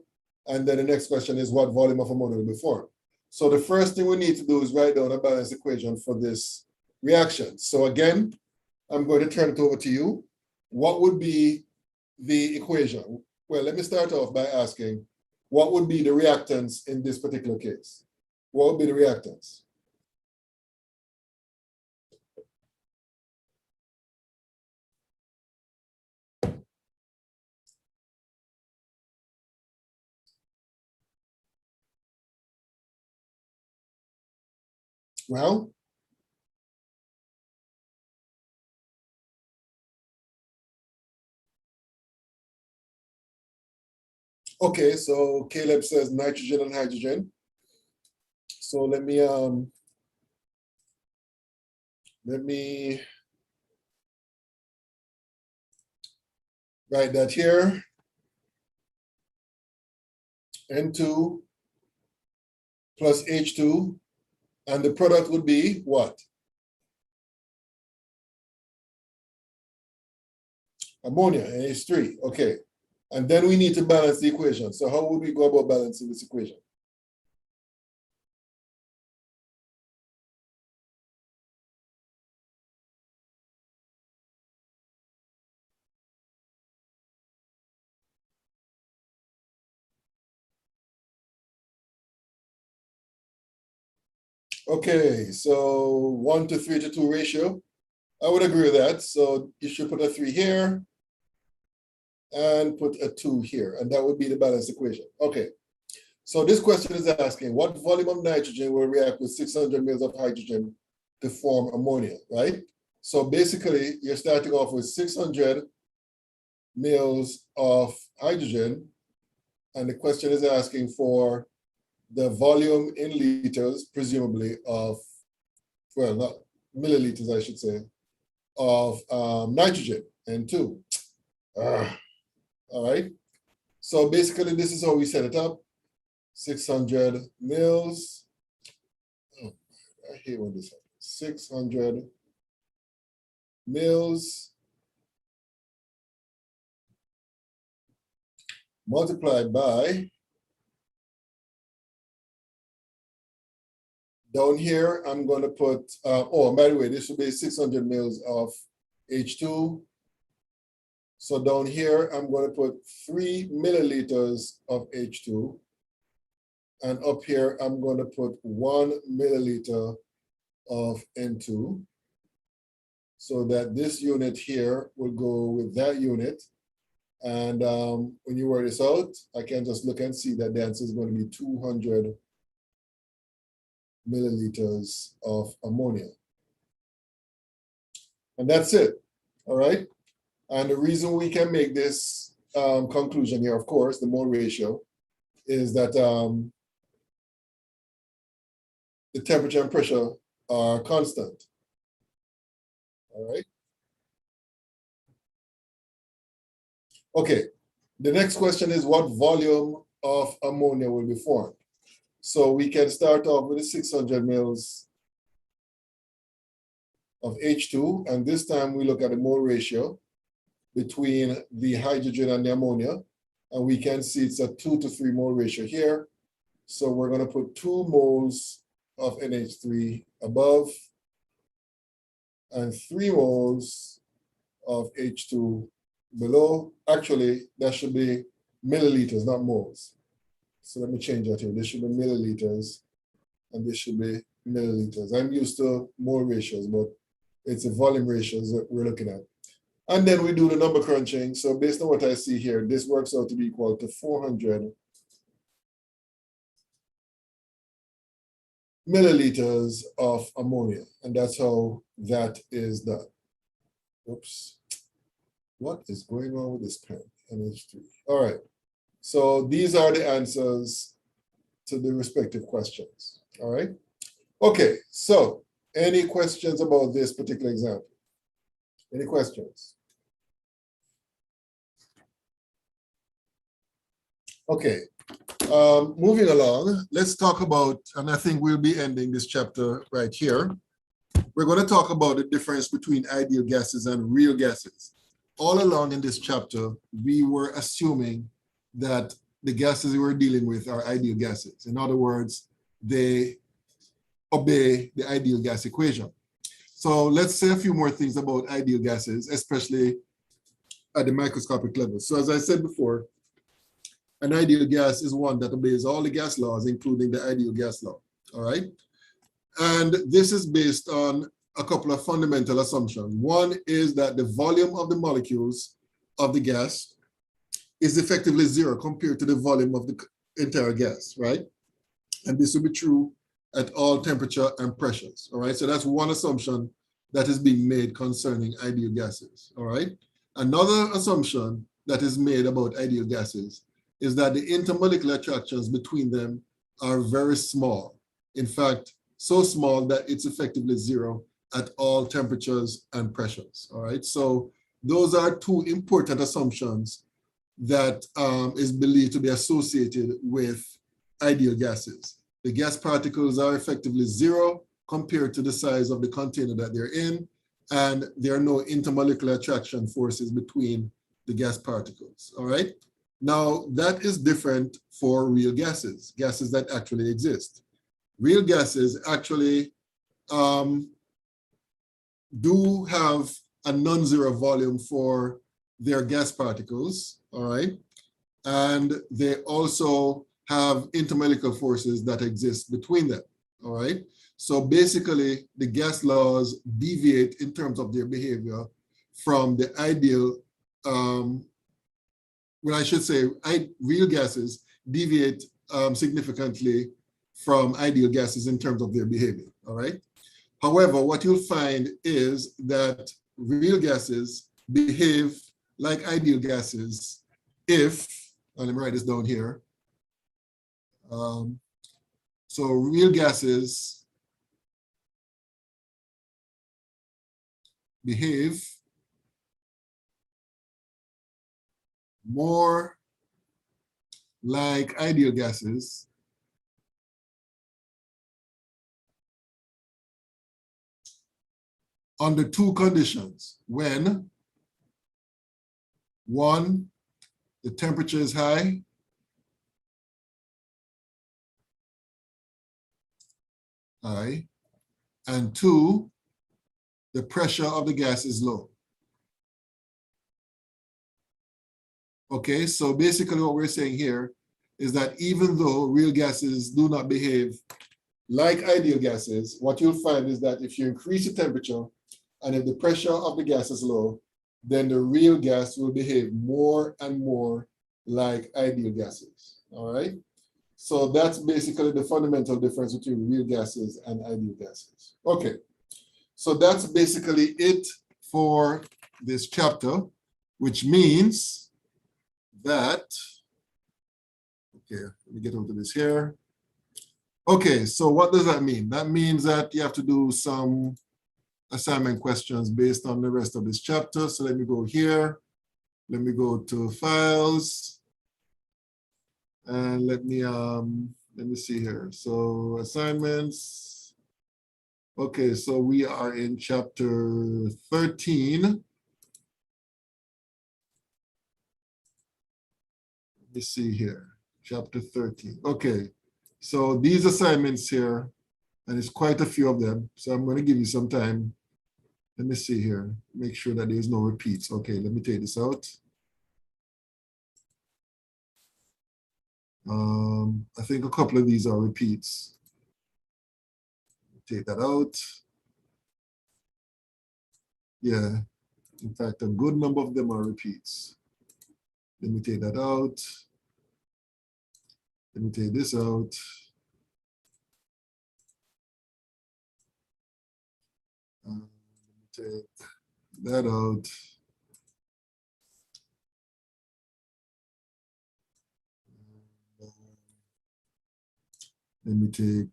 And then the next question is, what volume of ammonia will be formed? So the first thing we need to do is write down a balance equation for this reaction. So again, I'm going to turn it over to you. What would be the equation? Well, let me start off by asking, what would be the reactants in this particular case? What would be the reactants? Well, okay, so Caleb says nitrogen and hydrogen. So let me write that here. N2 plus H2, and the product would be what? Ammonia, NH3, okay. And then we need to balance the equation. So how would we go about balancing this equation? Okay, so 1 to 3 to 2 ratio. I would agree with that. So you should put a 3 here and put a 2 here, and that would be the balance equation. Okay, so this question is asking, what volume of nitrogen will react with 600 mils of hydrogen to form ammonia, right? So basically, you're starting off with 600 mils of hydrogen, and the question is asking for the volume in liters, presumably of, well, not milliliters, I should say, of nitrogen, N2. All right. So basically, this is how we set it up. 600 mils. Oh, I hate when this happens. 600 mils multiplied by, down here, I'm going to put, oh, by the way, this should be 600 mils of H2. So down here, I'm going to put 3 milliliters of H2. And up here, I'm going to put 1 milliliter of N2. So that this unit here will go with that unit. And when you work this out, I can just look and see that the answer is going to be 200 milliliters of ammonia. And that's it, all right? And the reason we can make this conclusion here, of course, the mole ratio, is that the temperature and pressure are constant, all right? Okay, the next question is what volume of ammonia will be formed? So we can start off with the 600 mils of H2, and this time we look at the mole ratio between the hydrogen and the ammonia, and we can see it's a 2 to 3 mole ratio here. So we're going to put 2 moles of NH3 above and 3 moles of H2 below. Actually, that should be milliliters, not moles. So let me change that here. This should be milliliters, and this should be milliliters. I'm used to mole ratios, but it's a volume ratios that we're looking at. And then we do the number crunching. So based on what I see here, this works out to be equal to 400 milliliters of ammonia. And that's how that is done. Oops. What is going on with this pen? NH3. All right. So these are the answers to the respective questions. All right. Okay. So any questions about this particular example? Any questions? Okay, moving along, let's talk about, and I think we'll be ending this chapter right here. We're going to talk about the difference between ideal gases and real gases. All along in this chapter, we were assuming that the gases we were dealing with are ideal gases. In other words, they obey the ideal gas equation. So let's say a few more things about ideal gases, especially at the microscopic level. So as I said before, an ideal gas is one that obeys all the gas laws, including the ideal gas law, all right? And this is based on a couple of fundamental assumptions. One is that the volume of the molecules of the gas is effectively zero compared to the volume of the entire gas, right? And this will be true at all temperature and pressures, all right? So that's one assumption that is being made concerning ideal gases, all right? Another assumption that is made about ideal gases is that the intermolecular attractions between them are very small. In fact, so small that it's effectively zero at all temperatures and pressures, all right? So those are two important assumptions that is believed to be associated with ideal gases. The gas particles are effectively zero compared to the size of the container that they're in, and there are no intermolecular attraction forces between the gas particles, all right? Now, that is different for real gases, gases that actually exist. Real gases actually do have a non-zero volume for their gas particles, all right? And they also have intermolecular forces that exist between them, all right? So basically, the gas laws deviate in terms of their behavior from the ideal, well, I should say, real gases deviate significantly from ideal gases in terms of their behavior, all right? However, what you'll find is that real gases behave like ideal gases if, and let me write this down here. So real gases behave more like ideal gases under two conditions. When, one, the temperature is high, and two, the pressure of the gas is low. Okay, so basically what we're saying here is that even though real gases do not behave like ideal gases, what you'll find is that if you increase the temperature and if the pressure of the gas is low, then the real gas will behave more and more like ideal gases, all right? So that's basically the fundamental difference between real gases and ideal gases. Okay, so that's basically it for this chapter, which means that, okay, let me get onto this here. Okay, so what does that mean? That means that you have to do some assignment questions based on the rest of this chapter. So let me go here. Let me go to files. And let me see here. So assignments. Okay, so we are in chapter 13. Let me see here. Chapter 13. Okay. So these assignments here, and it's quite a few of them. So I'm going to give you some time. Let me see here. Make sure that there's no repeats. Okay, let me take this out. I think a couple of these are repeats. Take that out. Yeah, in fact, a good number of them are repeats. Let me take that out. Let me take this out. Let me take that out. Let me take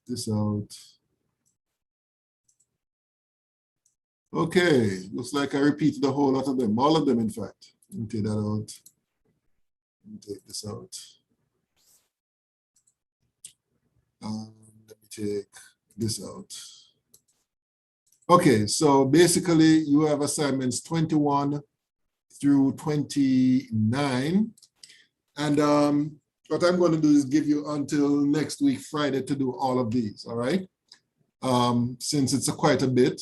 this out. Okay, looks like I repeated a whole lot of them, all of them, in fact. Let me take that out. Let me take this out. Let me take this out. Okay, so basically you have assignments 21 through 29. And what I'm going to do is give you until next week, Friday, to do all of these, all right? Since it's quite a bit.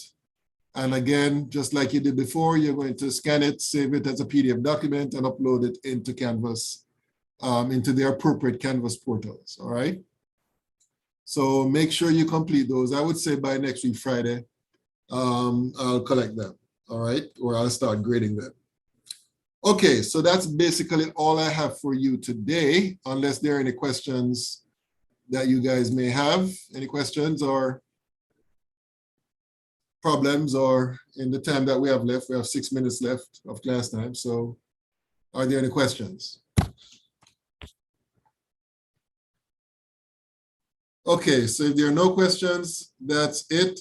And again, just like you did before, you're going to scan it, save it as a PDF document, and upload it into Canvas, into the appropriate Canvas portals, all right? So make sure you complete those. I would say by next week, Friday, I'll collect them, all right? Or I'll start grading them. Okay, so that's basically all I have for you today, unless there are any questions that you guys may have. Any questions or problems, or in the time that we have left, we have 6 minutes left of class time. So are there any questions? Okay, so if there are no questions, that's it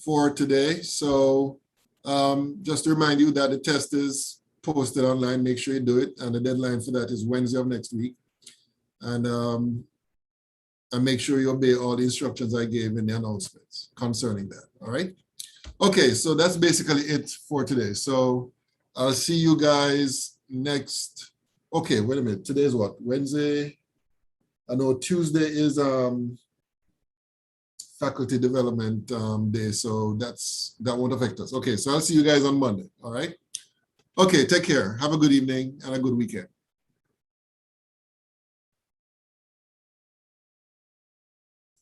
for today. So just to remind you that the test is posted online, make sure you do it. And the deadline for that is Wednesday of next week. And make sure you obey all the instructions I gave in the announcements concerning that, all right? Okay, so that's basically it for today. So I'll see you guys next. Okay, wait a minute. Today is what? Wednesday? I know Tuesday is faculty development day, so that won't affect us. Okay, so I'll see you guys on Monday, all right? Okay, take care. Have a good evening and a good weekend.